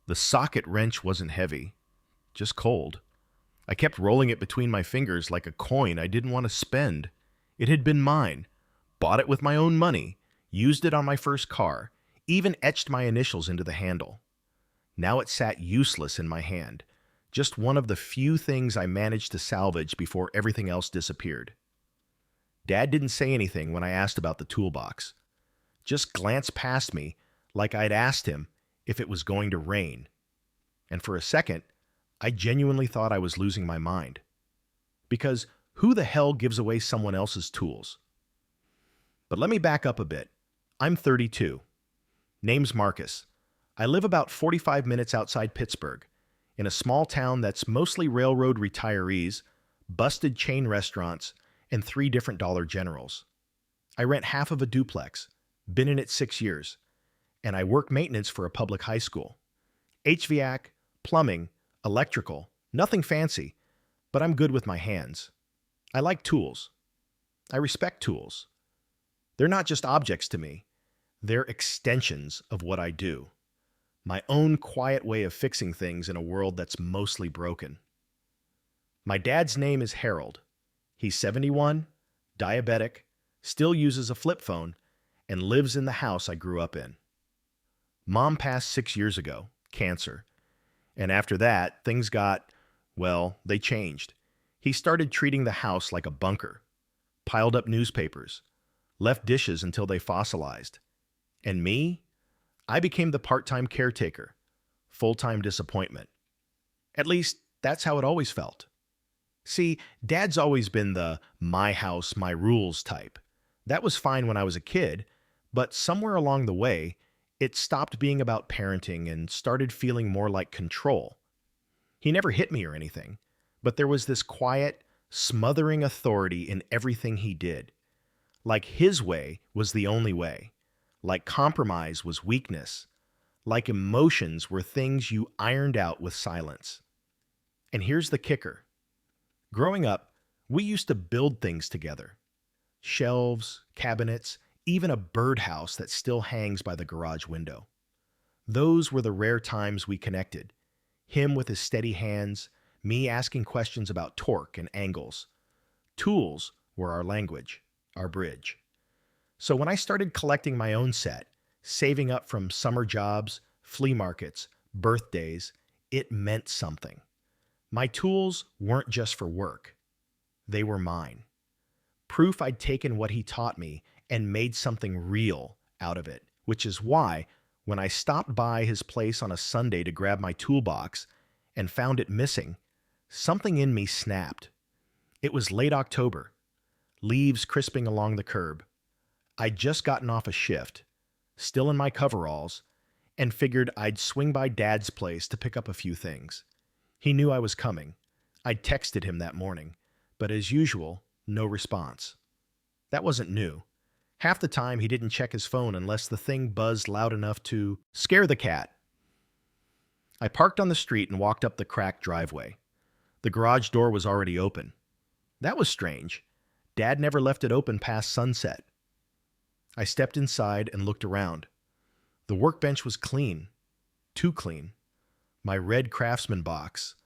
The socket wrench wasn't heavy, just cold. I kept rolling it between my fingers like a coin I didn't want to spend. It had been mine, bought it with my own money, used it on my first car, even etched my initials into the handle. Now it sat useless in my hand, just one of the few things I managed to salvage before everything else disappeared. Dad didn't say anything when I asked about the toolbox. Just glanced past me like I'd asked him if it was going to rain. And for a second, I genuinely thought I was losing my mind. Because who the hell gives away someone else's tools? But let me back up a bit. I'm 32. Name's Marcus. I live about 45 minutes outside Pittsburgh, in a small town that's mostly railroad retirees, busted chain restaurants, and 3 different Dollar Generals. I rent half of a duplex, been in it 6 years, and I work maintenance for a public high school. HVAC, plumbing, electrical, nothing fancy, but I'm good with my hands. I like tools. I respect tools. They're not just objects to me. They're extensions of what I do. My own quiet way of fixing things in a world that's mostly broken. My dad's name is Harold. He's 71, diabetic, still uses a flip phone, and lives in the house I grew up in. Mom passed 6 years ago, cancer. And after that, things got, well, they changed. He started treating the house like a bunker, piled up newspapers, left dishes until they fossilized. And me? I became the part-time caretaker, full-time disappointment. At least, that's how it always felt. See, Dad's always been the my house, my rules type. That was fine when I was a kid, but somewhere along the way, it stopped being about parenting and started feeling more like control. He never hit me or anything, but there was this quiet, smothering authority in everything he did. Like his way was the only way. Like compromise was weakness. Like emotions were things you ironed out with silence. And here's the kicker. Growing up, we used to build things together. Shelves, cabinets, even a birdhouse that still hangs by the garage window. Those were the rare times we connected. Him with his steady hands, me asking questions about torque and angles. Tools were our language, our bridge. So when I started collecting my own set, saving up from summer jobs, flea markets, birthdays, it meant something. My tools weren't just for work. They were mine. Proof I'd taken what he taught me and made something real out of it, which is why, when I stopped by his place on a Sunday to grab my toolbox and found it missing, something in me snapped. It was late October, leaves crisping along the curb. I'd just gotten off a shift, still in my coveralls, and figured I'd swing by Dad's place to pick up a few things. He knew I was coming. I'd texted him that morning, but as usual, no response. That wasn't new. Half the time, he didn't check his phone unless the thing buzzed loud enough to scare the cat. I parked on the street and walked up the cracked driveway. The garage door was already open. That was strange. Dad never left it open past sunset. I stepped inside and looked around. The workbench was clean. Too clean. My red Craftsman box,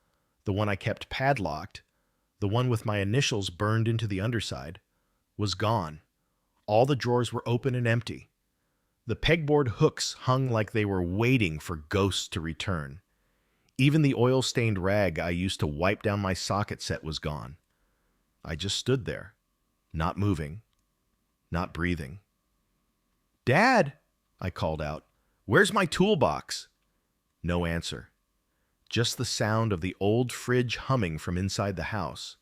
the one I kept padlocked, the one with my initials burned into the underside, was gone. All the drawers were open and empty. The pegboard hooks hung like they were waiting for ghosts to return. Even the oil-stained rag I used to wipe down my socket set was gone. I just stood there, not moving, not breathing. "Dad," I called out, "where's my toolbox?" No answer. Just the sound of the old fridge humming from inside the house.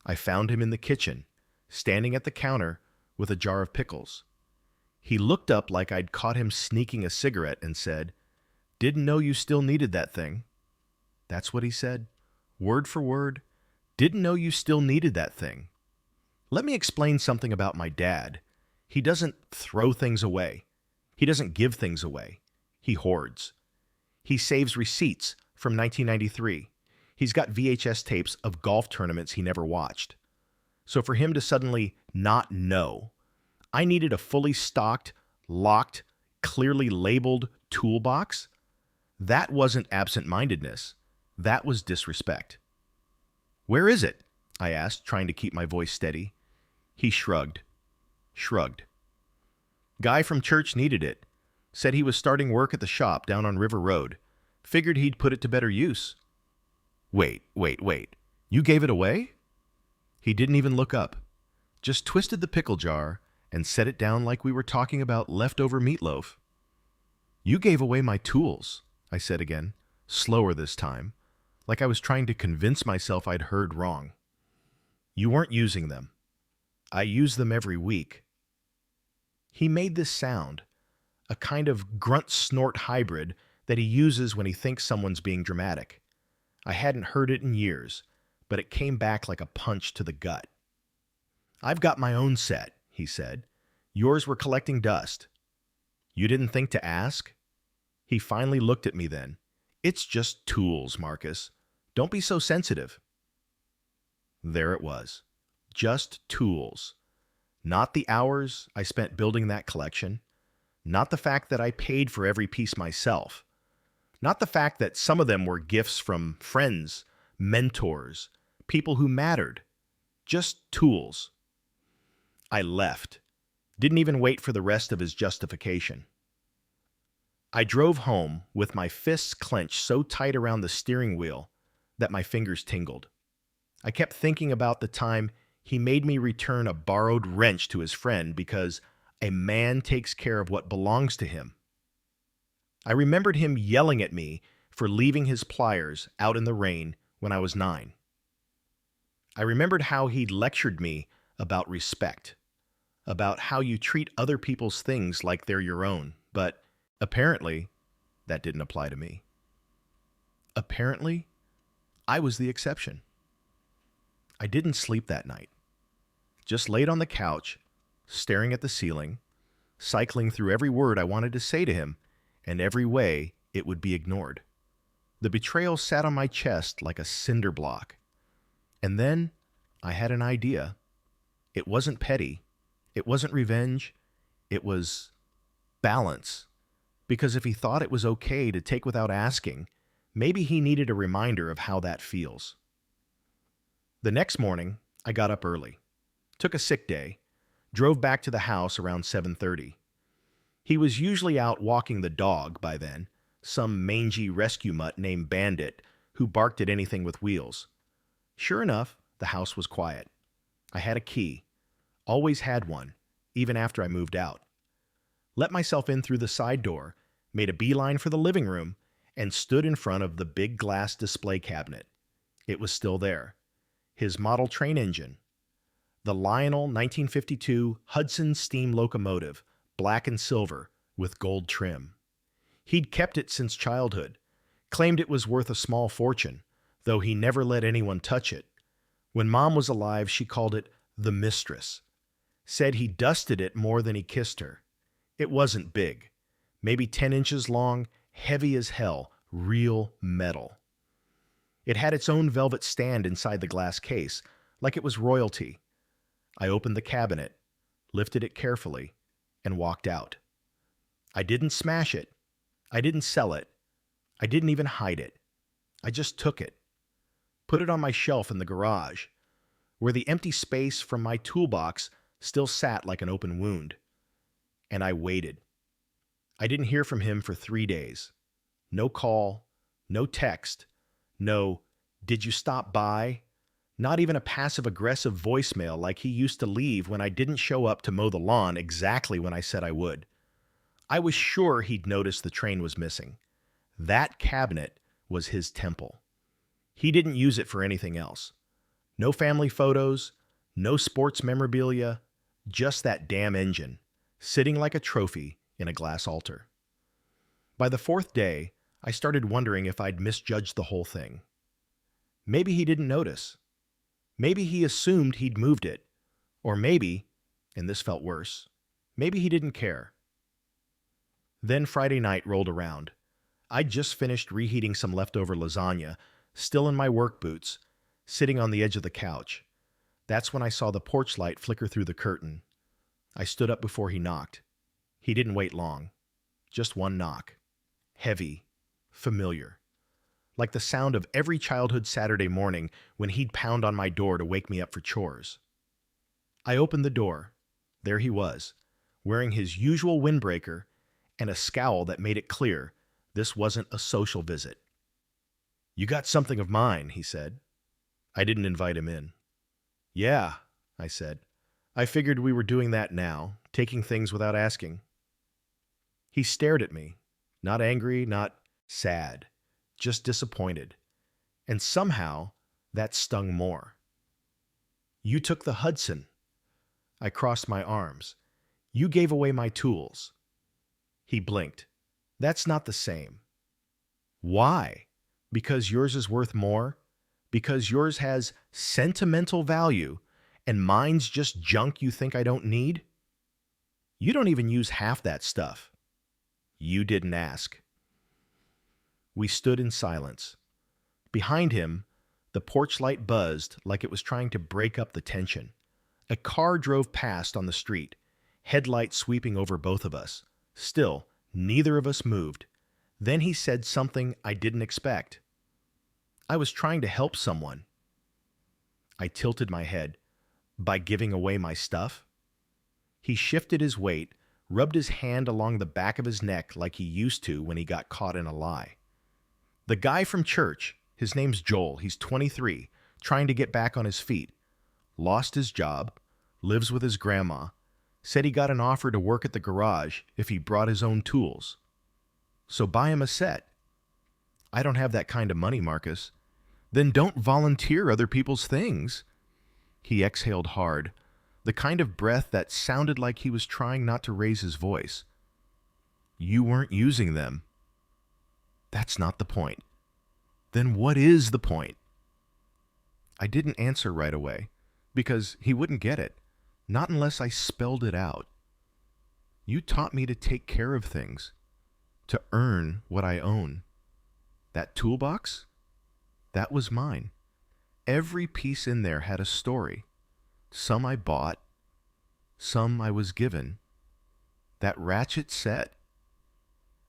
I found him in the kitchen, standing at the counter with a jar of pickles. He looked up like I'd caught him sneaking a cigarette and said, "Didn't know you still needed that thing." That's what he said, word for word. "Didn't know you still needed that thing." Let me explain something about my dad. He doesn't throw things away. He doesn't give things away. He hoards. He saves receipts from 1993. He's got VHS tapes of golf tournaments he never watched. So for him to suddenly not know, I needed a fully stocked, locked, clearly labeled toolbox. That wasn't absent-mindedness. That was disrespect. "Where is it?" I asked, trying to keep my voice steady. He shrugged. Shrugged. "Guy from church needed it. Said he was starting work at the shop down on River Road. Figured he'd put it to better use." Wait. You gave it away?" He didn't even look up. Just twisted the pickle jar and set it down like we were talking about leftover meatloaf. "You gave away my tools," I said again, slower this time, like I was trying to convince myself I'd heard wrong. "You weren't using them. I use them every week." He made this sound, a kind of grunt-snort hybrid that he uses when he thinks someone's being dramatic. I hadn't heard it in years, but it came back like a punch to the gut. "I've got my own set," he said. "Yours were collecting dust." "You didn't think to ask?" He finally looked at me then. "It's just tools, Marcus. Don't be so sensitive." There it was. Just tools. Not the hours I spent building that collection. Not the fact that I paid for every piece myself. Not the fact that some of them were gifts from friends, mentors, people who mattered. Just tools. I left. Didn't even wait for the rest of his justification. I drove home with my fists clenched so tight around the steering wheel that my fingers tingled. I kept thinking about the time he made me return a borrowed wrench to his friend because a man takes care of what belongs to him. I remembered him yelling at me for leaving his pliers out in the rain when I was 9. I remembered how he'd lectured me about respect, about how you treat other people's things like they're your own, but apparently that didn't apply to me. Apparently, I was the exception. I didn't sleep that night. Just laid on the couch, staring at the ceiling, cycling through every word I wanted to say to him and every way it would be ignored. The betrayal sat on my chest like a cinder block. And then I had an idea. It wasn't petty. It wasn't revenge. It was balance. Because if he thought it was okay to take without asking, maybe he needed a reminder of how that feels. The next morning, I got up early, took a sick day, drove back to the house around 7:30. He was usually out walking the dog by then, some mangy rescue mutt named Bandit who barked at anything with wheels. Sure enough, the house was quiet. I had a key, always had one, even after I moved out. Let myself in through the side door, made a beeline for the living room, and stood in front of the big glass display cabinet. It was still there. His model train engine. The Lionel 1952 Hudson steam locomotive, black and silver, with gold trim. He'd kept it since childhood, claimed it was worth a small fortune, though he never let anyone touch it. When Mom was alive, she called it the Mistress. Said he dusted it more than he kissed her. It wasn't big. Maybe 10 inches long, heavy as hell, real metal. It had its own velvet stand inside the glass case, like it was royalty. I opened the cabinet, lifted it carefully, and walked out. I didn't smash it. I didn't sell it. I didn't even hide it. I just took it, put it on my shelf in the garage, where the empty space from my toolbox still sat like an open wound. And I waited. I didn't hear from him for 3 days. No call, no text, no, "Did you stop by?" Not even a passive-aggressive voicemail like he used to leave when I didn't show up to mow the lawn exactly when I said I would. I was sure he'd noticed the train was missing. That cabinet was his temple. He didn't use it for anything else. No family photos, no sports memorabilia, just that damn engine, sitting like a trophy in a glass altar. By the 4th day, I started wondering if I'd misjudged the whole thing. Maybe he didn't notice. Maybe he assumed he'd moved it. Or maybe, and this felt worse, maybe he didn't care. Then Friday night rolled around. I'd just finished reheating some leftover lasagna, still in my work boots, sitting on the edge of the couch. That's when I saw the porch light flicker through the curtain. I stood up before he knocked. He didn't wait long. Just one knock. Heavy, familiar, like the sound of every childhood Saturday morning when he'd pound on my door to wake me up for chores. I opened the door. There he was, wearing his usual windbreaker and a scowl that made it clear this wasn't a social visit. "You got something of mine," he said. I didn't invite him in. "Yeah," I said. "I figured we were doing that now, taking things without asking." He stared at me, not angry, not sad, just disappointed. And somehow, that stung more. "You took the Hudson." I crossed my arms. "You gave away my tools." He blinked. "That's not the same." "Why? Because yours is worth more? Because yours has sentimental value and mine's just junk you think I don't need? You don't even use half that stuff." "You didn't ask." We stood in silence. Behind him, the porch light buzzed like it was trying to break up the tension. A car drove past on the street, headlights sweeping over both of us. Still, neither of us moved. Then he said something I didn't expect. "I was trying to help someone." I tilted my head. "By giving away my stuff?" He shifted his weight, rubbed his hand along the back of his neck like he used to when he got caught in a lie. "The guy from church, his name's Joel, he's 23, trying to get back on his feet. Lost his job, lives with his grandma, said he got an offer to work at the garage if he brought his own tools. So buy him a set." "I don't have that kind of money, Marcus." "Then don't volunteer other people's things." He exhaled hard, the kind of breath that sounded like he was trying not to raise his voice. "You weren't using them." "That's not the point." "Then what is the point?" I didn't answer right away, because he wouldn't get it, not unless I spelled it out. "You taught me to take care of things, to earn what I own. That toolbox? That was mine. Every piece in there had a story. Some I bought, some I was given. That ratchet set?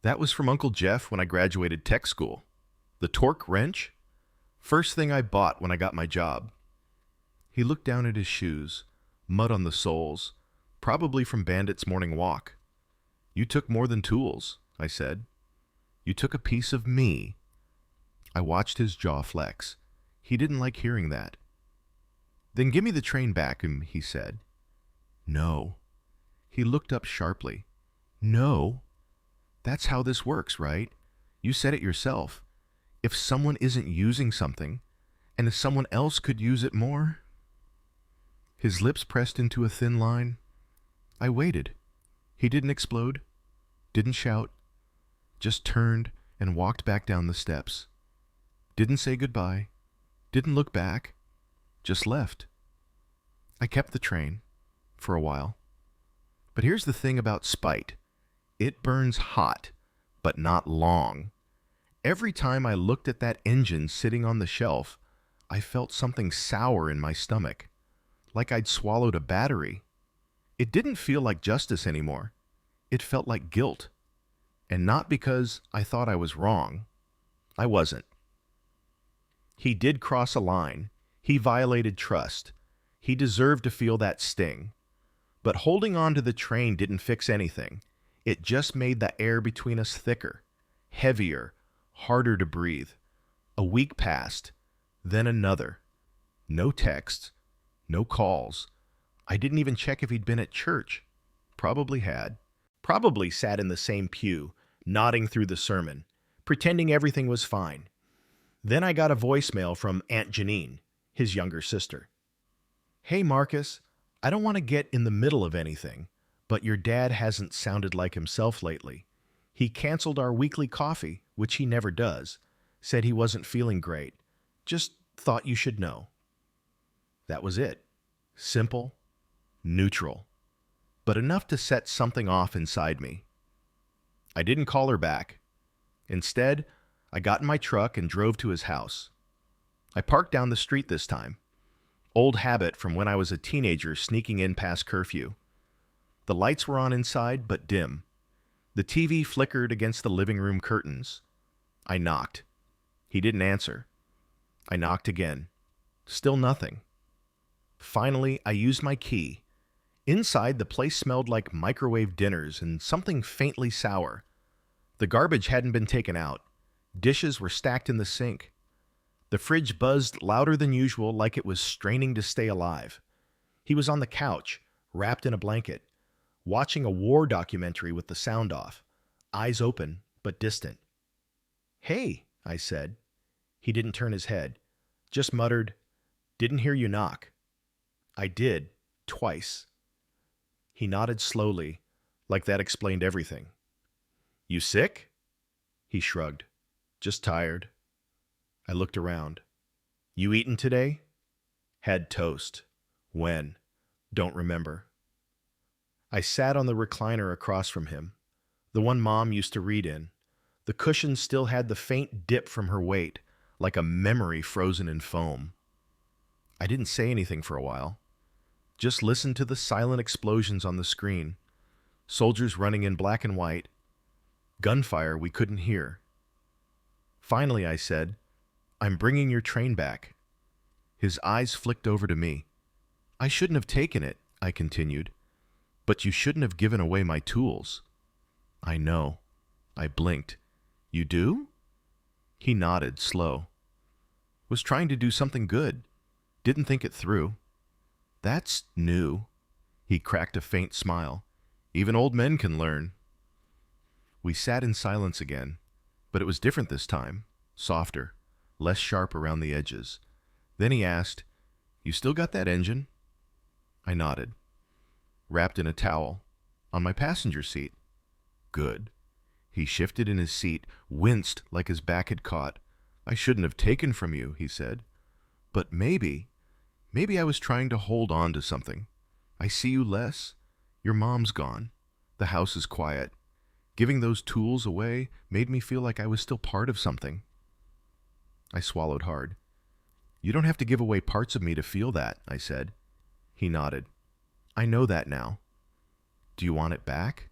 That was from Uncle Jeff when I graduated tech school. The torque wrench? First thing I bought when I got my job." He looked down at his shoes, mud on the soles, probably from Bandit's morning walk. "You took more than tools," I said. "You took a piece of me." I watched his jaw flex. He didn't like hearing that. "Then give me the train back," he said. "No." He looked up sharply. "No. That's how this works, right? You said it yourself. If someone isn't using something, and if someone else could use it more." His lips pressed into a thin line. I waited. He didn't explode, didn't shout, just turned and walked back down the steps. Didn't say goodbye, didn't look back, just left. I kept the train, for a while. But here's the thing about spite. It burns hot, but not long. Every time I looked at that engine sitting on the shelf, I felt something sour in my stomach, like I'd swallowed a battery. It didn't feel like justice anymore. It felt like guilt. And not because I thought I was wrong. I wasn't. He did cross a line. He violated trust. He deserved to feel that sting. But holding on to the train didn't fix anything. It just made the air between us thicker, heavier, harder to breathe. A week passed, then another. No texts, no calls. I didn't even check if he'd been at church. Probably had. Probably sat in the same pew, nodding through the sermon, pretending everything was fine. Then I got a voicemail from Aunt Janine, his younger sister. "Hey, Marcus, I don't want to get in the middle of anything, but your dad hasn't sounded like himself lately. He canceled our weekly coffee, which he never does, said he wasn't feeling great. Just thought you should know." That was it. Simple, neutral, but enough to set something off inside me. I didn't call her back. Instead, I got in my truck and drove to his house. I parked down the street this time. Old habit from when I was a teenager sneaking in past curfew. The lights were on inside, but dim. The TV flickered against the living room curtains. I knocked. He didn't answer. I knocked again. Still nothing. Finally, I used my key. Inside, the place smelled like microwave dinners and something faintly sour. The garbage hadn't been taken out. Dishes were stacked in the sink. The fridge buzzed louder than usual, like it was straining to stay alive. He was on the couch, wrapped in a blanket, watching a war documentary with the sound off, eyes open but distant. "Hey," I said. He didn't turn his head, just muttered, "Didn't hear you knock." I did, twice. He nodded slowly, like that explained everything. "You sick?" He shrugged. "Just tired." I looked around. "You eaten today?" "Had toast." "When?" "Don't remember." I sat on the recliner across from him, the one Mom used to read in. The cushion still had the faint dip from her weight, like a memory frozen in foam. I didn't say anything for a while. Just listened to the silent explosions on the screen. Soldiers running in black and white. Gunfire we couldn't hear. Finally, I said, "I'm bringing your train back." His eyes flicked over to me. "I shouldn't have taken it," I continued. "But you shouldn't have given away my tools." "I know." I blinked. "You do?" He nodded, slow. "Was trying to do something good. Didn't think it through." "That's new." He cracked a faint smile. "Even old men can learn." We sat in silence again, but it was different this time, softer, less sharp around the edges. Then he asked, "You still got that engine?" I nodded. "Wrapped in a towel. On my passenger seat." "Good." He shifted in his seat, winced like his back had caught. "I shouldn't have taken from you," he said. "But maybe I was trying to hold on to something. I see you less. Your mom's gone. The house is quiet. Giving those tools away made me feel like I was still part of something." I swallowed hard. "You don't have to give away parts of me to feel that," I said. He nodded. "I know that now." "Do you want it back?"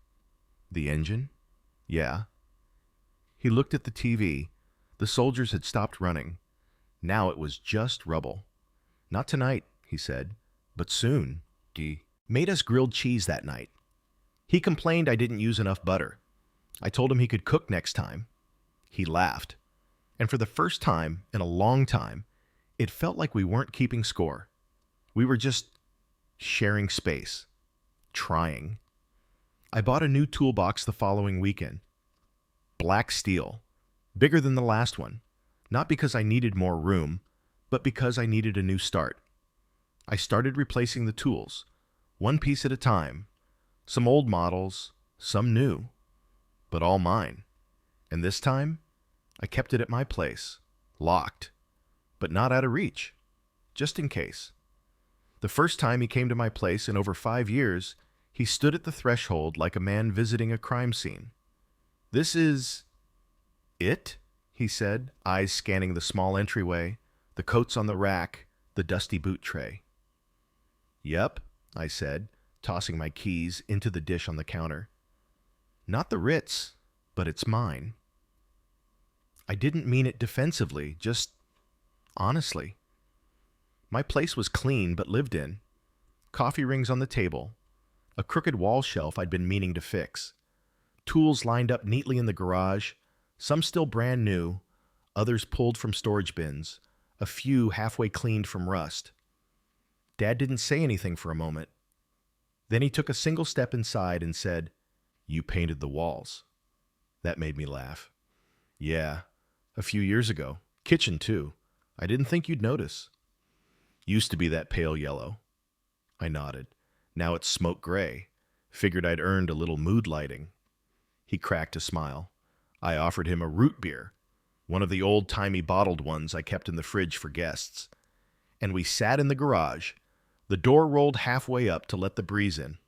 "The engine?" "Yeah." He looked at the TV. The soldiers had stopped running. Now it was just rubble. "Not tonight," he said, "but soon." He made us grilled cheese that night. He complained I didn't use enough butter. I told him he could cook next time. He laughed. And for the first time in a long time, it felt like we weren't keeping score. We were just sharing space. Trying. I bought a new toolbox the following weekend. Black steel. Bigger than the last one. Not because I needed more room, but because I needed a new start. I started replacing the tools, one piece at a time. Some old models, some new, but all mine. And this time, I kept it at my place, locked, but not out of reach, just in case. The first time he came to my place in over 5 years, he stood at the threshold like a man visiting a crime scene. "This is it?" he said, eyes scanning the small entryway, the coats on the rack, the dusty boot tray. "Yep," I said, tossing my keys into the dish on the counter. "Not the Ritz, but it's mine." I didn't mean it defensively, just honestly. My place was clean but lived in. Coffee rings on the table. A crooked wall shelf I'd been meaning to fix. Tools lined up neatly in the garage, some still brand new, others pulled from storage bins, a few halfway cleaned from rust. Dad didn't say anything for a moment. Then he took a single step inside and said, "You painted the walls." That made me laugh. "Yeah, a few years ago. Kitchen, too. I didn't think you'd notice." "Used to be that pale yellow." I nodded. "Now it's smoke gray. Figured I'd earned a little mood lighting." He cracked a smile. I offered him a root beer, one of the old-timey bottled ones I kept in the fridge for guests. And we sat in the garage. The door rolled halfway up to let the breeze in.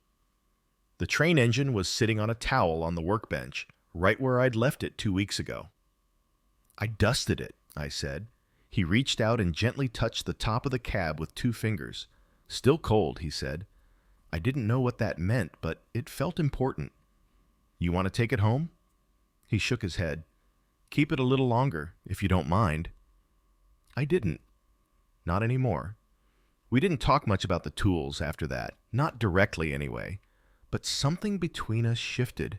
The train engine was sitting on a towel on the workbench, right where I'd left it 2 weeks ago. "I dusted it," I said. He reached out and gently touched the top of the cab with 2 fingers. "Still cold," he said. I didn't know what that meant, but it felt important. "You want to take it home?" He shook his head. Keep it a little longer, if you don't mind. I didn't. Not anymore. We didn't talk much about the tools after that, not directly anyway, but something between us shifted,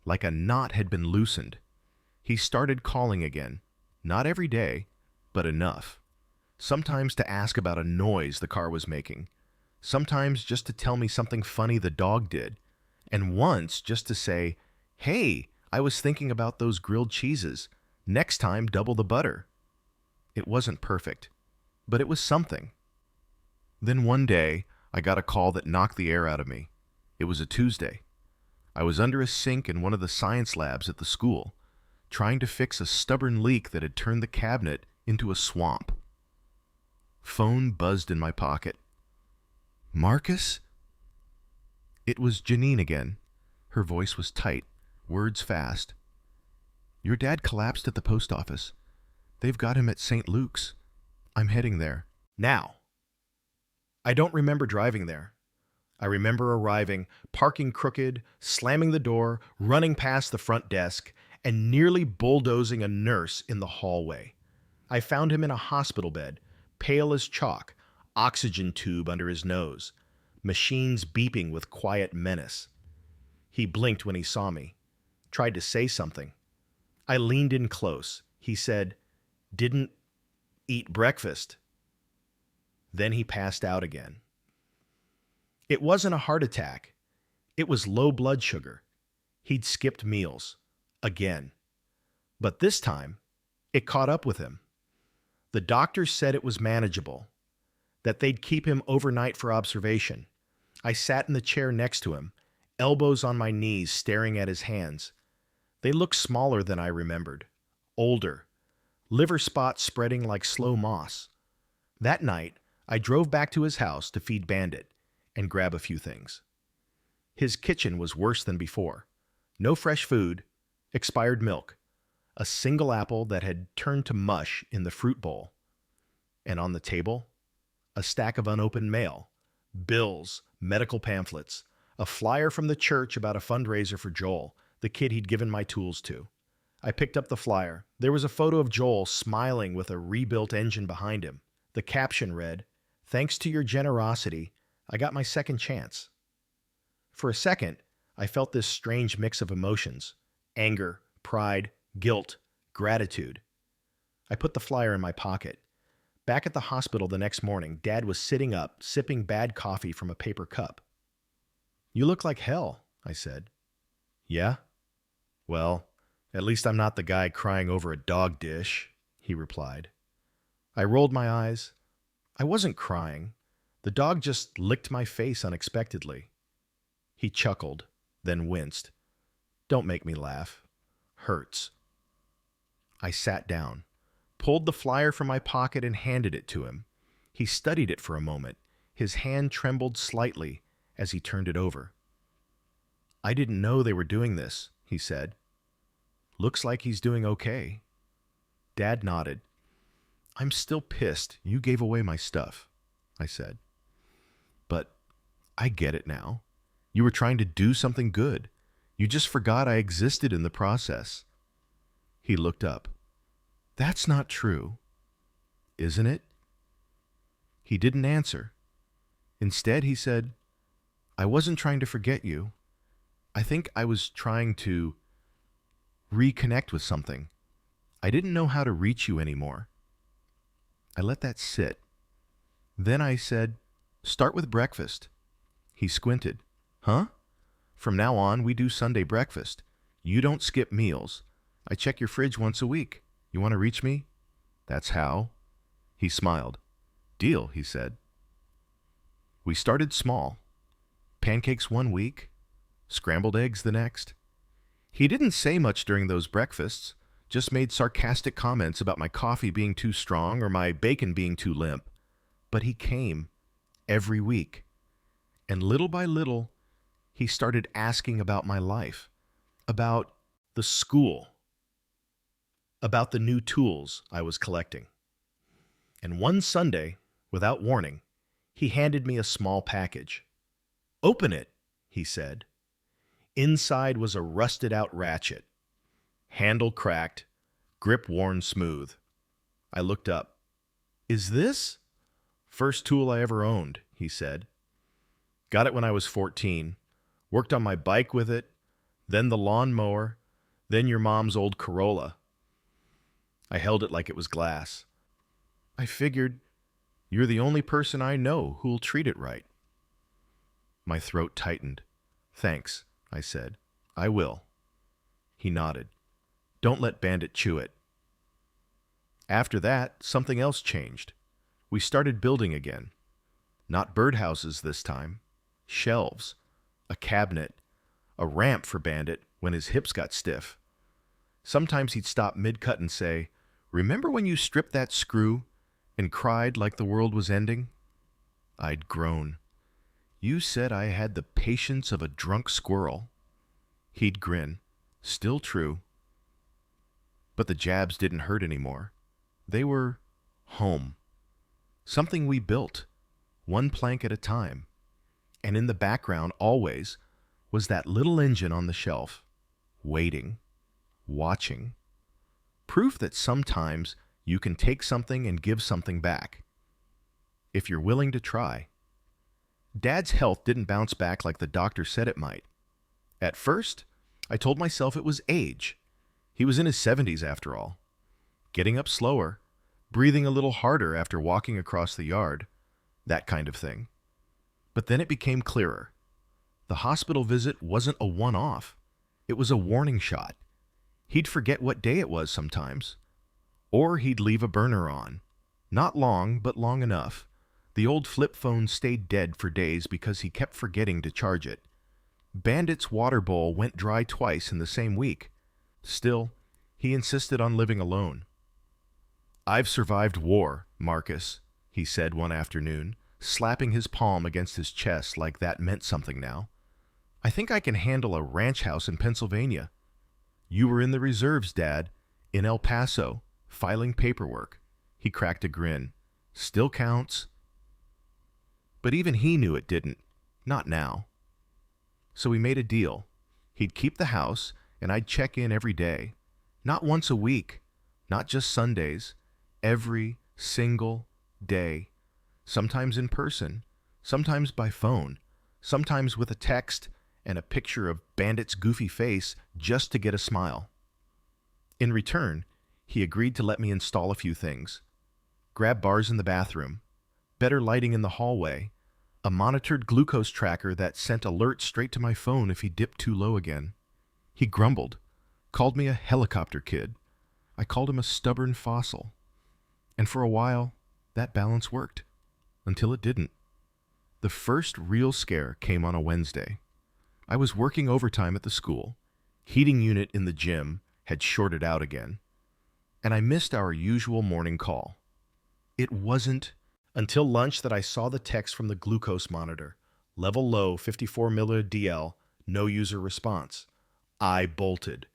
like a knot had been loosened. He started calling again, not every day, but enough. Sometimes to ask about a noise the car was making, sometimes just to tell me something funny the dog did, and once just to say, "Hey, I was thinking about those grilled cheeses. Next time, double the butter." It wasn't perfect, but it was something. Then one day, I got a call that knocked the air out of me. It was a Tuesday. I was under a sink in one of the science labs at the school, trying to fix a stubborn leak that had turned the cabinet into a swamp. Phone buzzed in my pocket. "Marcus?" It was Janine again. Her voice was tight, words fast. "Your dad collapsed at the post office. They've got him at St. Luke's. I'm heading there." Now. I don't remember driving there. I remember arriving, parking crooked, slamming the door, running past the front desk, and nearly bulldozing a nurse in the hallway. I found him in a hospital bed, pale as chalk, oxygen tube under his nose, machines beeping with quiet menace. He blinked when he saw me, tried to say something. I leaned in close. He said, "Didn't eat breakfast." Then he passed out again. It wasn't a heart attack. It was low blood sugar. He'd skipped meals. Again. But this time, it caught up with him. The doctors said it was manageable, that they'd keep him overnight for observation. I sat in the chair next to him, elbows on my knees, staring at his hands. They looked smaller than I remembered, older, liver spots spreading like slow moss. That night, I drove back to his house to feed Bandit and grab a few things. His kitchen was worse than before. No fresh food, expired milk, a single apple that had turned to mush in the fruit bowl. And on the table, a stack of unopened mail, bills, medical pamphlets, a flyer from the church about a fundraiser for Joel, the kid he'd given my tools to. I picked up the flyer. There was a photo of Joel smiling with a rebuilt engine behind him. The caption read, "Thanks to your generosity, I got my second chance." For a second, I felt this strange mix of emotions: anger, pride, guilt, gratitude. I put the flyer in my pocket. Back at the hospital the next morning, Dad was sitting up, sipping bad coffee from a paper cup. "You look like hell," I said. "Yeah? Well, at least I'm not the guy crying over a dog dish," he replied. I rolled my eyes. I wasn't crying. The dog just licked my face unexpectedly. He chuckled, then winced. "Don't make me laugh. Hurts." I sat down, pulled the flyer from my pocket and handed it to him. He studied it for a moment. His hand trembled slightly as he turned it over. "I didn't know they were doing this," he said. "Looks like he's doing okay." Dad nodded. "I'm still pissed you gave away my stuff," I said. "But I get it now. You were trying to do something good. You just forgot I existed in the process." He looked up. "That's not true." "Isn't it?" He didn't answer. Instead, he said, "I wasn't trying to forget you. I think I was trying to reconnect with something. I didn't know how to reach you anymore." I let that sit. Then I said, "Start with breakfast." He squinted. "Huh? From now on, we do Sunday breakfast. You don't skip meals. I check your fridge once a week. You want to reach me? That's how." He smiled. "Deal," he said. We started small. Pancakes one week, scrambled eggs the next. He didn't say much during those breakfasts, just made sarcastic comments about my coffee being too strong or my bacon being too limp. But he came every week. And little by little, he started asking about my life, about the school, about the new tools I was collecting. And one Sunday, without warning, he handed me a small package. "Open it," he said. Inside was a rusted-out ratchet, handle cracked, grip worn smooth. I looked up. Is this? First tool I ever owned, he said. Got it when I was 14. Worked on my bike with it, then the lawnmower, then your mom's old Corolla. I held it like it was glass. I figured, you're the only person I know who'll treat it right. My throat tightened. Thanks, I said. I will. He nodded. Don't let Bandit chew it. After that, something else changed. We started building again. Not birdhouses this time. Shelves, a cabinet, a ramp for Bandit when his hips got stiff. Sometimes he'd stop mid-cut and say, "Remember when you stripped that screw and cried like the world was ending?" I'd groan. "You said I had the patience of a drunk squirrel." He'd grin. Still true. But the jabs didn't hurt anymore. They were home. Something we built, one plank at a time. And in the background, always, was that little engine on the shelf, waiting, watching. Proof that sometimes you can take something and give something back, if you're willing to try. Dad's health didn't bounce back like the doctor said it might. At first, I told myself it was age. He was in his 70s after all. Getting up slower, breathing a little harder after walking across the yard, that kind of thing. But then it became clearer. The hospital visit wasn't a one-off. It was a warning shot. He'd forget what day it was sometimes. Or he'd leave a burner on. Not long, but long enough. The old flip phone stayed dead for days because he kept forgetting to charge it. Bandit's water bowl went dry twice in the same week. Still, he insisted on living alone. "I've survived war, Marcus," he said one afternoon, slapping his palm against his chest like that meant something now. "I think I can handle a ranch house in Pennsylvania. You were in the reserves, Dad, in El Paso, filing paperwork." He cracked a grin. "Still counts." But even he knew it didn't. Not now. So we made a deal. He'd keep the house, and I'd check in every day. Not once a week, not just Sundays. Every single day. Sometimes in person, sometimes by phone, sometimes with a text and a picture of Bandit's goofy face just to get a smile. In return, he agreed to let me install a few things. Grab bars in the bathroom, better lighting in the hallway, a monitored glucose tracker that sent alerts straight to my phone if he dipped too low again. He grumbled, called me a helicopter kid. I called him a stubborn fossil. And for a while, that balance worked. Until it didn't. The first real scare came on a Wednesday. I was working overtime at the school. Heating unit in the gym had shorted out again. And I missed our usual morning call. It wasn't until lunch that I saw the text from the glucose monitor. Level low, 54 mdl, no user response. I bolted.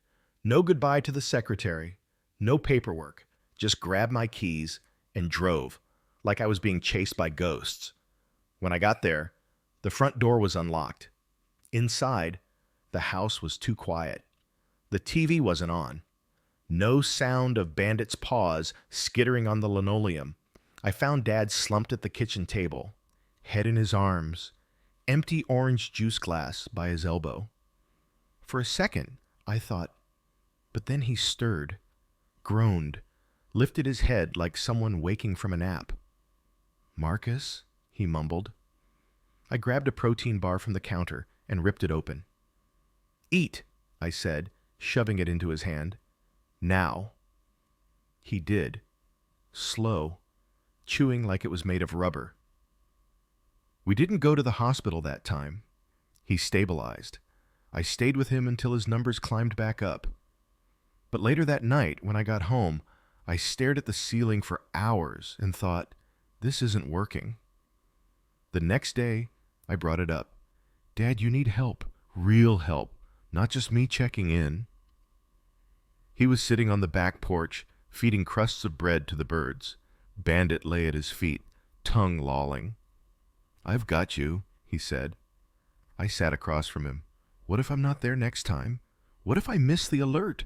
No goodbye to the secretary. No paperwork. Just grabbed my keys and drove, like I was being chased by ghosts. When I got there, the front door was unlocked. Inside, the house was too quiet. The TV wasn't on. No sound of Bandit's paws skittering on the linoleum. I found Dad slumped at the kitchen table, head in his arms, empty orange juice glass by his elbow. For a second, I thought, but then he stirred, groaned, lifted his head like someone waking from a nap. "Marcus," he mumbled. I grabbed a protein bar from the counter and ripped it open. "Eat," I said, shoving it into his hand. "Now." He did. Slow, chewing like it was made of rubber. We didn't go to the hospital that time. He stabilized. I stayed with him until his numbers climbed back up. But later that night, when I got home, I stared at the ceiling for hours and thought, this isn't working. The next day, I brought it up. "Dad, you need help. Real help. Not just me checking in." He was sitting on the back porch, feeding crusts of bread to the birds. Bandit lay at his feet, tongue lolling. "I've got you," he said. I sat across from him. What if I'm not there next time? What if I miss the alert?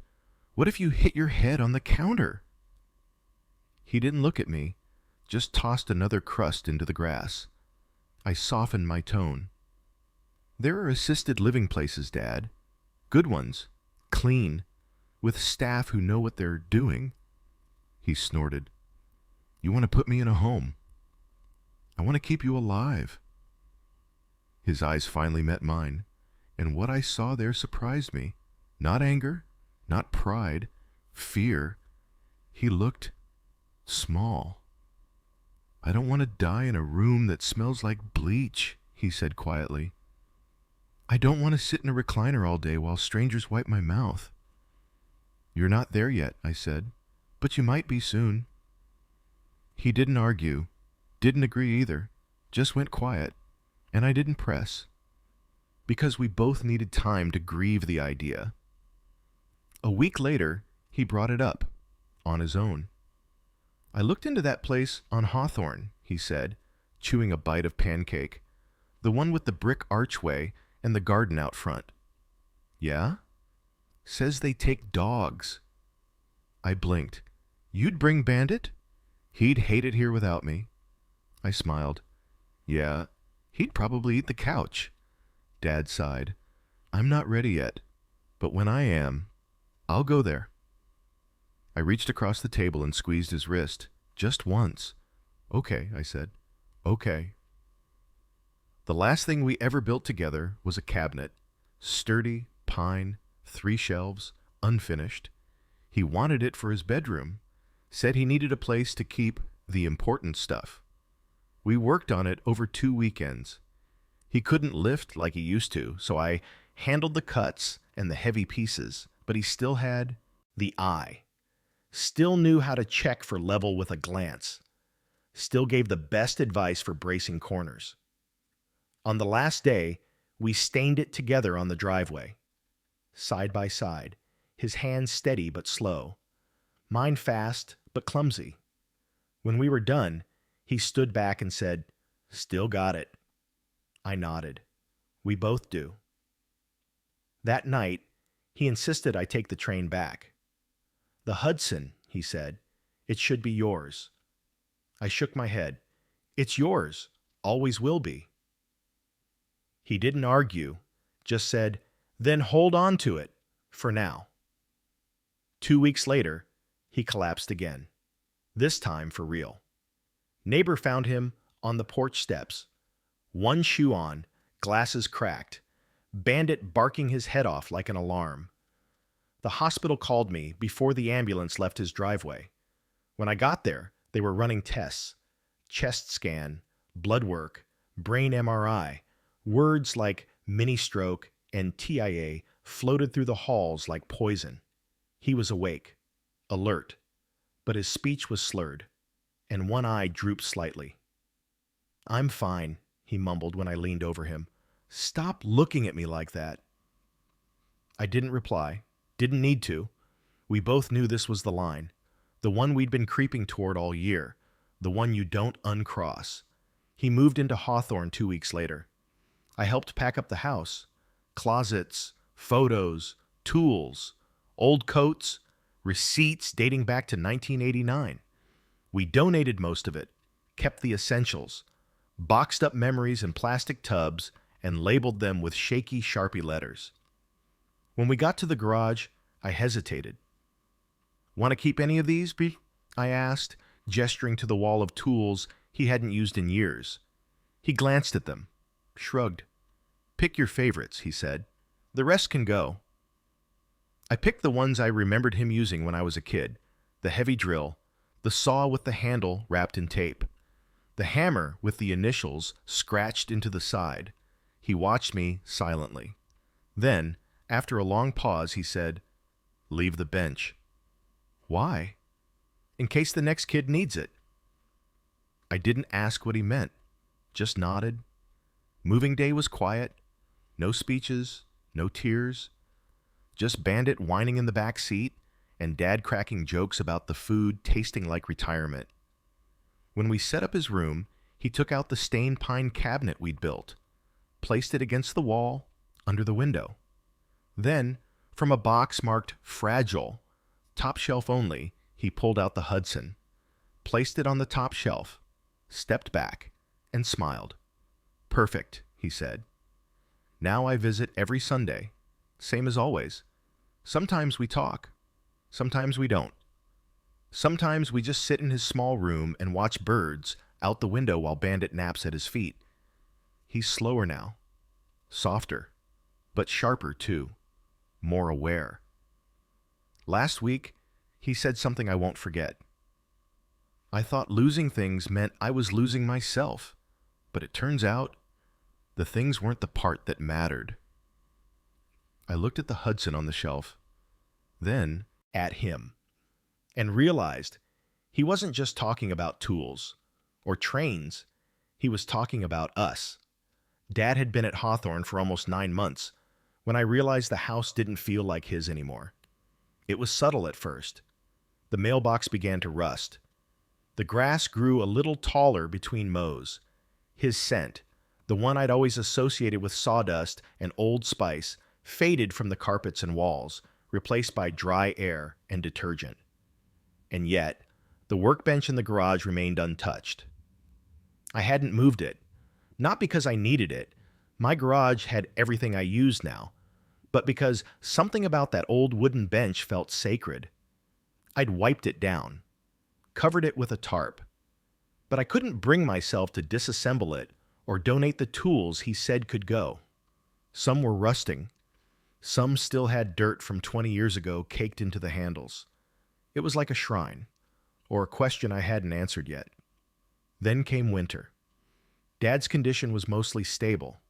What if you hit your head on the counter? He didn't look at me, just tossed another crust into the grass. I softened my tone. There are assisted living places, Dad. Good ones. Clean. With staff who know what they're doing. He snorted. You want to put me in a home. I want to keep you alive. His eyes finally met mine, and what I saw there surprised me. Not anger, not pride, fear. He looked small. I don't want to die in a room that smells like bleach, he said quietly. I don't want to sit in a recliner all day while strangers wipe my mouth. You're not there yet, I said, but you might be soon. He didn't argue, didn't agree either, just went quiet, and I didn't press, because we both needed time to grieve the idea. A week later, he brought it up, on his own. I looked into that place on Hawthorne, he said, chewing a bite of pancake, the one with the brick archway and the garden out front. Yeah? Says they take dogs. I blinked. You'd bring Bandit? He'd hate it here without me. I smiled. Yeah, he'd probably eat the couch. Dad sighed. I'm not ready yet, but when I am, I'll go there. I reached across the table and squeezed his wrist, just once. Okay, I said. Okay. The last thing we ever built together was a cabinet. Sturdy, pine, 3 shelves, unfinished. He wanted it for his bedroom. Said he needed a place to keep the important stuff. We worked on it over 2 weekends. He couldn't lift like he used to, so I handled the cuts and the heavy pieces, but he still had the eye. Still knew how to check for level with a glance. Still gave the best advice for bracing corners. On the last day, we stained it together on the driveway. Side by side, his hands steady but slow. Mine fast but clumsy. When we were done, he stood back and said, Still got it. I nodded. We both do. That night, he insisted I take the train back. The Hudson, he said. It should be yours. I shook my head. It's yours. Always will be. He didn't argue, just said, Then hold on to it, for now. 2 weeks later, he collapsed again. This time for real. Neighbor found him on the porch steps. One shoe on, glasses cracked. Bandit barking his head off like an alarm. The hospital called me before the ambulance left his driveway. When I got there, they were running tests. Chest scan, blood work, brain MRI. Words like mini-stroke and TIA floated through the halls like poison. He was awake, alert, but his speech was slurred, and one eye drooped slightly. I'm fine, he mumbled when I leaned over him. Stop looking at me like that. I didn't reply, didn't need to. We both knew this was the line, the one we'd been creeping toward all year, the one you don't uncross. He moved into Hawthorne 2 weeks later. I helped pack up the house. Closets, photos, tools, old coats, receipts dating back to 1989. We donated most of it, kept the essentials, boxed up memories in plastic tubs, and labeled them with shaky Sharpie letters. When we got to the garage, I hesitated. Want to keep any of these, B? I asked, gesturing to the wall of tools he hadn't used in years. He glanced at them. Shrugged. Pick your favorites, he said. The rest can go. I picked the ones I remembered him using when I was a kid. The heavy drill, the saw with the handle wrapped in tape, the hammer with the initials scratched into the side. He watched me silently. Then, after a long pause, he said, Leave the bench. Why? In case the next kid needs it. I didn't ask what he meant, just nodded. Moving day was quiet. No speeches, no tears. Just Bandit whining in the back seat and Dad cracking jokes about the food tasting like retirement. When we set up his room, he took out the stained pine cabinet we'd built, placed it against the wall, under the window. Then, from a box marked Fragile, Top shelf only, he pulled out the Hudson, placed it on the top shelf, stepped back, and smiled. "Perfect," he said. "Now I visit every Sunday, same as always. Sometimes we talk, sometimes we don't. Sometimes we just sit in his small room and watch birds out the window while Bandit naps at his feet. He's slower now, softer, but sharper too, more aware. Last week, he said something I won't forget. I thought losing things meant I was losing myself, but it turns out the things weren't the part that mattered." I looked at the Hudson on the shelf, then at him, and realized he wasn't just talking about tools or trains. He was talking about us. Dad had been at Hawthorne for almost 9 months when I realized the house didn't feel like his anymore. It was subtle at first. The mailbox began to rust. The grass grew a little taller between mows. His scent, the one I'd always associated with sawdust and Old Spice, faded from the carpets and walls, replaced by dry air and detergent. And yet, the workbench in the garage remained untouched. I hadn't moved it, not because I needed it. My garage had everything I used now, but because something about that old wooden bench felt sacred. I'd wiped it down, covered it with a tarp, but I couldn't bring myself to disassemble it or donate the tools he said could go. Some were rusting. Some still had dirt from 20 years ago caked into the handles. It was like a shrine, or a question I hadn't answered yet. Then came winter. Dad's condition was mostly stable,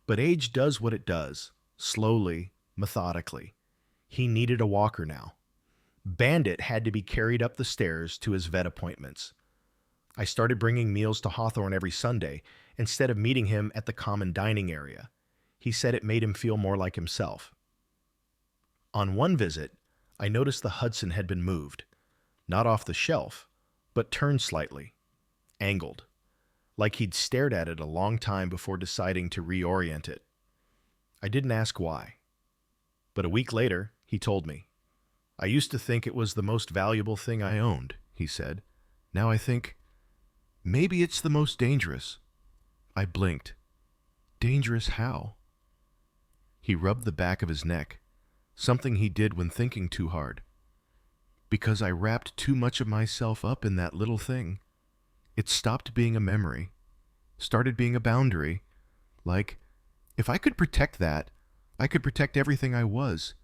but age does what it does, slowly, methodically. He needed a walker now. Bandit had to be carried up the stairs to his vet appointments. I started bringing meals to Hawthorne every Sunday instead of meeting him at the common dining area. He said it made him feel more like himself. On one visit, I noticed the Hudson had been moved, not off the shelf, but turned slightly, angled, like he'd stared at it a long time before deciding to reorient it. I didn't ask why, but a week later, he told me. "I used to think it was the most valuable thing I owned," he said. "Now I think, maybe it's the most dangerous." I blinked. "Dangerous how?" He rubbed the back of his neck, something he did when thinking too hard. "Because I wrapped too much of myself up in that little thing. It stopped being a memory, started being a boundary. Like, if I could protect that, I could protect everything I was,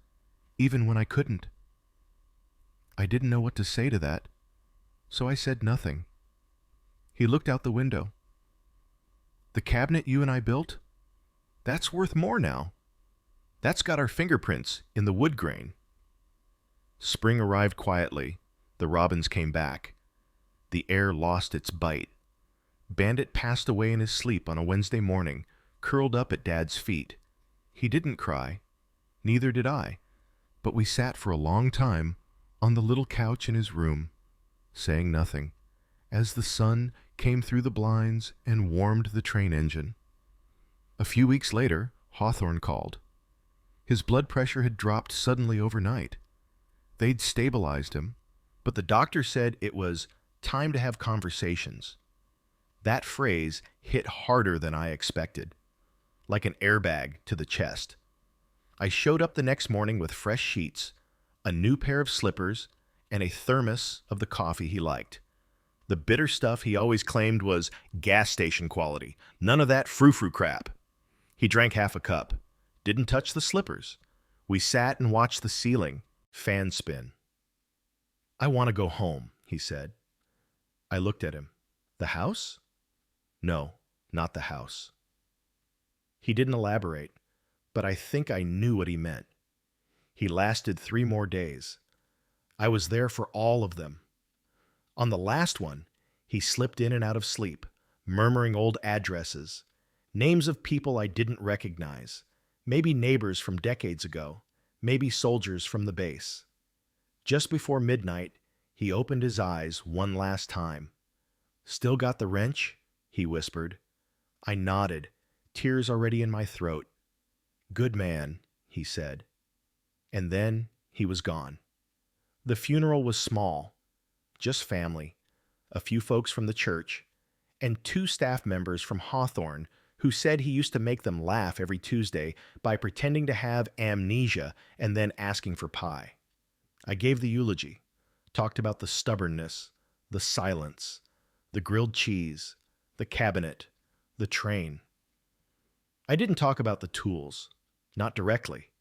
even when I couldn't." I didn't know what to say to that, so I said nothing. He looked out the window. "The cabinet you and I built? That's worth more now. That's got our fingerprints in the wood grain." Spring arrived quietly. The robins came back. The air lost its bite. Bandit passed away in his sleep on a Wednesday morning, curled up at Dad's feet. He didn't cry. Neither did I. But we sat for a long time on the little couch in his room, saying nothing, as the sun came through the blinds and warmed the train engine. A few weeks later, Hawthorne called. His blood pressure had dropped suddenly overnight. They'd stabilized him, but the doctor said it was time to have conversations. That phrase hit harder than I expected, like an airbag to the chest. I showed up the next morning with fresh sheets, a new pair of slippers, and a thermos of the coffee he liked. The bitter stuff he always claimed was gas station quality. None of that frou-frou crap. He drank half a cup. Didn't touch the slippers. We sat and watched the ceiling, fan spin. "I want to go home," he said. I looked at him. "The house?" "No, not the house." He didn't elaborate, but I think I knew what he meant. He lasted 3 more days. I was there for all of them. On the last one, he slipped in and out of sleep, murmuring old addresses, names of people I didn't recognize, maybe neighbors from decades ago, maybe soldiers from the base. Just before midnight, he opened his eyes one last time. "Still got the wrench?" he whispered. I nodded, tears already in my throat. "Good man," he said. And then he was gone. The funeral was small, just family, a few folks from the church, and two staff members from Hawthorne who said he used to make them laugh every Tuesday by pretending to have amnesia and then asking for pie. I gave the eulogy, talked about the stubbornness, the silence, the grilled cheese, the cabinet, the train. I didn't talk about the tools, not directly,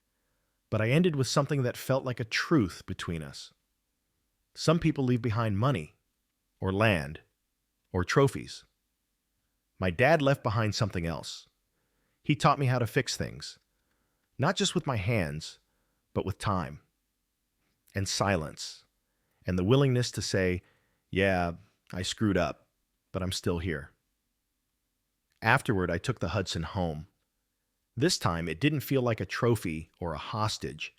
but I ended with something that felt like a truth between us. Some people leave behind money, or land, or trophies. My dad left behind something else. He taught me how to fix things, not just with my hands, but with time, and silence, and the willingness to say, yeah, I screwed up, but I'm still here. Afterward, I took the Hudson home. This time, it didn't feel like a trophy or a hostage.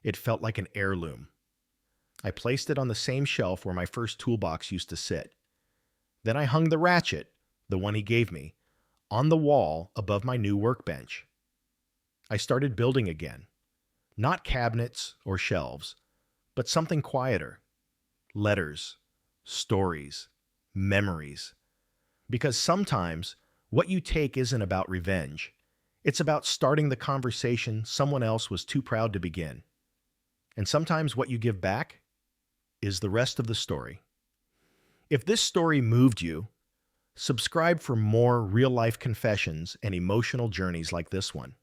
It felt like an heirloom. I placed it on the same shelf where my first toolbox used to sit. Then I hung the ratchet, the one he gave me, on the wall above my new workbench. I started building again. Not cabinets or shelves, but something quieter. Letters, stories, memories. Because sometimes what you take isn't about revenge. It's about starting the conversation someone else was too proud to begin. And sometimes what you give back is the rest of the story. If this story moved you, subscribe for more real-life confessions and emotional journeys like this one.